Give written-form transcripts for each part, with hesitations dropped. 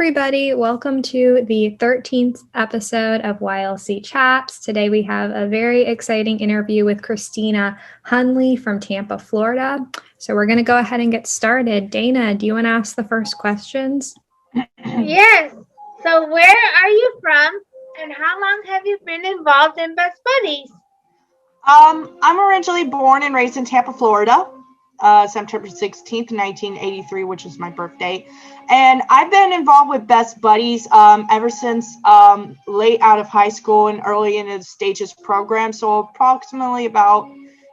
everybody. Welcome to the 13th episode of YLC Chats. Today we have a very exciting interview with Christina Hundley from Tampa, Florida. So we're going to go ahead and get started. Dana, do you want to ask the first questions? Yes. So where are you from and how long have you been involved in Best Buddies? I'm originally born and raised in Tampa, Florida, September 16th, 1983, which is my birthday. And I've been involved with Best Buddies ever since late out of high school and early in the stages program. So approximately about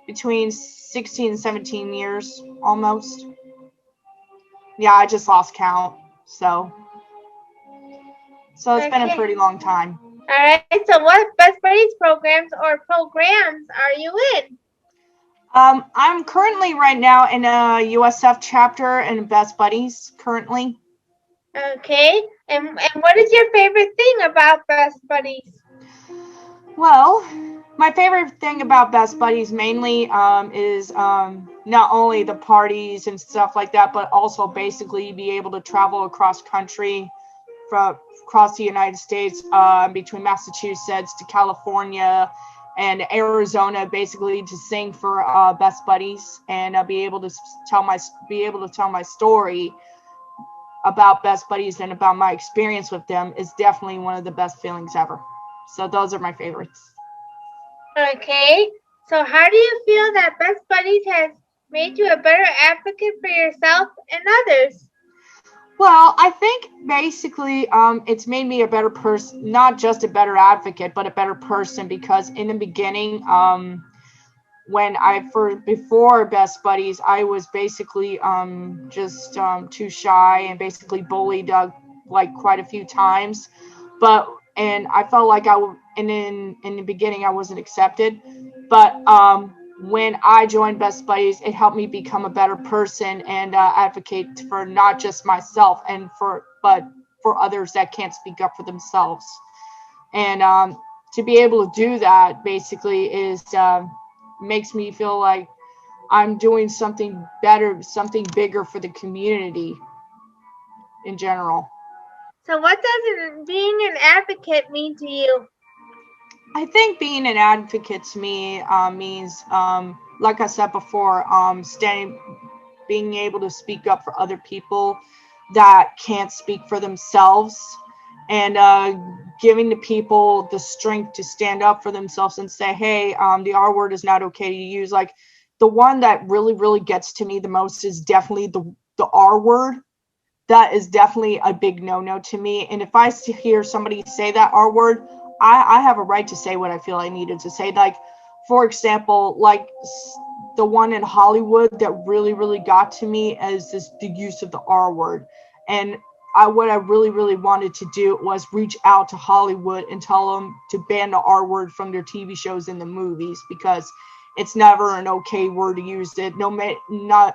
between 16 and 17 years almost. Yeah, I just lost count. So it's been a pretty long time. All right. So what Best Buddies programs are you in? I'm currently right now in a USF chapter in Best Buddies currently. Okay. And what is your favorite thing about Best Buddies? Well, my favorite thing about Best Buddies mainly is not only the parties and stuff like that, but also basically be able to travel across country, across the United States, between Massachusetts to California and Arizona, basically to sing for Best Buddies and be able to tell my story about Best Buddies and about my experience with them is definitely one of the best feelings ever. So those are my favorites. Okay. So how do you feel that Best Buddies has made you a better advocate for yourself and others? Well, I think basically it's made me a better person, not just a better advocate, but a better person, because in the beginning, before Best Buddies, I was basically just too shy and basically bullied like quite a few times. And I felt like in the beginning I wasn't accepted. But when I joined Best Buddies, it helped me become a better person and advocate for not just myself but for others that can't speak up for themselves. And to be able to do that basically is makes me feel like I'm doing something better, something bigger for the community in general. So what does being an advocate mean to you? I think being an advocate to me means, like I said before, being able to speak up for other people that can't speak for themselves, and giving the people the strength to stand up for themselves and say, hey, the R word is not okay to use. Like, the one that really, really gets to me the most is definitely the R word. That is definitely a big no-no to me. And if I hear somebody say that R word, I have a right to say what I feel I needed to say. Like, for example, like the one in Hollywood that really, really got to me is the use of the R word. And what I really, really wanted to do was reach out to Hollywood and tell them to ban the R word from their TV shows and the movies, because it's never an okay word to use. Not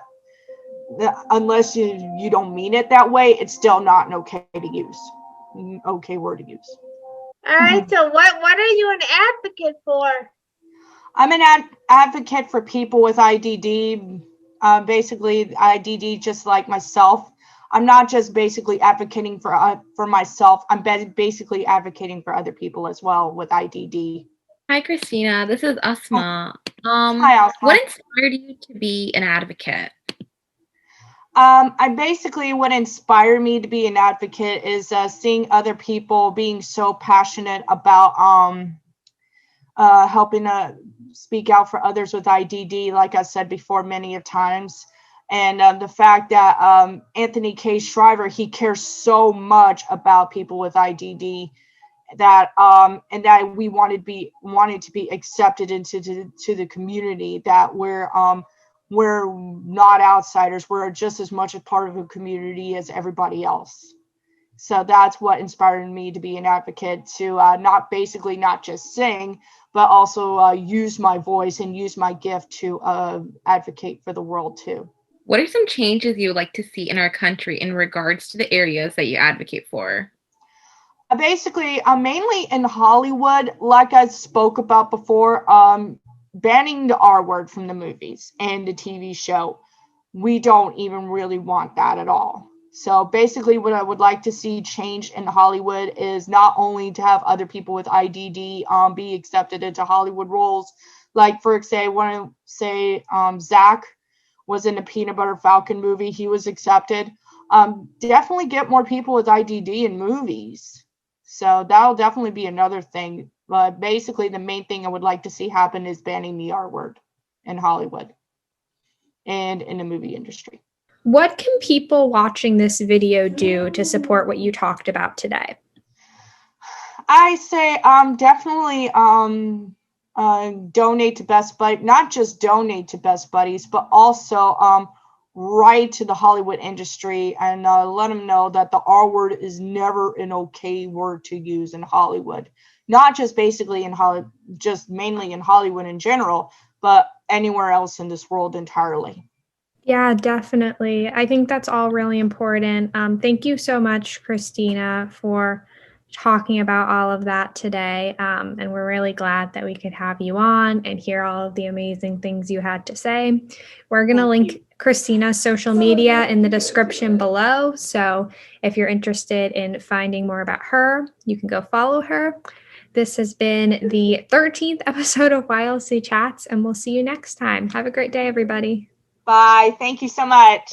unless you don't mean it that way, it's still not an okay word to use. All right. So what are you an advocate for? I'm an advocate for people with IDD. Basically, IDD, just like myself. I'm not just basically advocating for myself. I'm basically advocating for other people as well with IDD. Hi, Christina. This is Asma. Hi, Asma. What inspired you to be an advocate? What inspired me to be an advocate is seeing other people being so passionate about helping to speak out for others with IDD, like I said before many of times. And the fact that Anthony K. Shriver, he cares so much about people with IDD that and that we wanted to be accepted into the community, that we're not outsiders. We're just as much a part of a community as everybody else. So that's what inspired me to be an advocate, to not just sing, but also use my voice and use my gift to advocate for the world too. What are some changes you would like to see in our country in regards to the areas that you advocate for? Basically, mainly in Hollywood, like I spoke about before, banning the R word from the movies and the TV show. We don't even really want that at all. So basically what I would like to see change in Hollywood is not only to have other people with IDD be accepted into Hollywood roles. Like, for example, Zach was in the Peanut Butter Falcon movie. He was accepted. Definitely get more people with IDD in movies. So that'll definitely be another thing. But basically, the main thing I would like to see happen is banning the R word in Hollywood and in the movie industry. What can people watching this video do to support what you talked about today? I say definitely donate to Best Buddies. Not just donate to Best Buddies, but also write to the Hollywood industry and let them know that the R word is never an okay word to use in Hollywood. Not just basically in Hollywood, just mainly in Hollywood in general, but anywhere else in this world entirely. Yeah, definitely. I think that's all really important. Thank you so much, Christina, for talking about all of that today. And we're really glad that we could have you on and hear all of the amazing things you had to say. We're going to link Christina's social media in the description below. So if you're interested in finding more about her, you can go follow her. This has been the 13th episode of YLC Chats, and we'll see you next time. Have a great day, everybody. Bye. Thank you so much.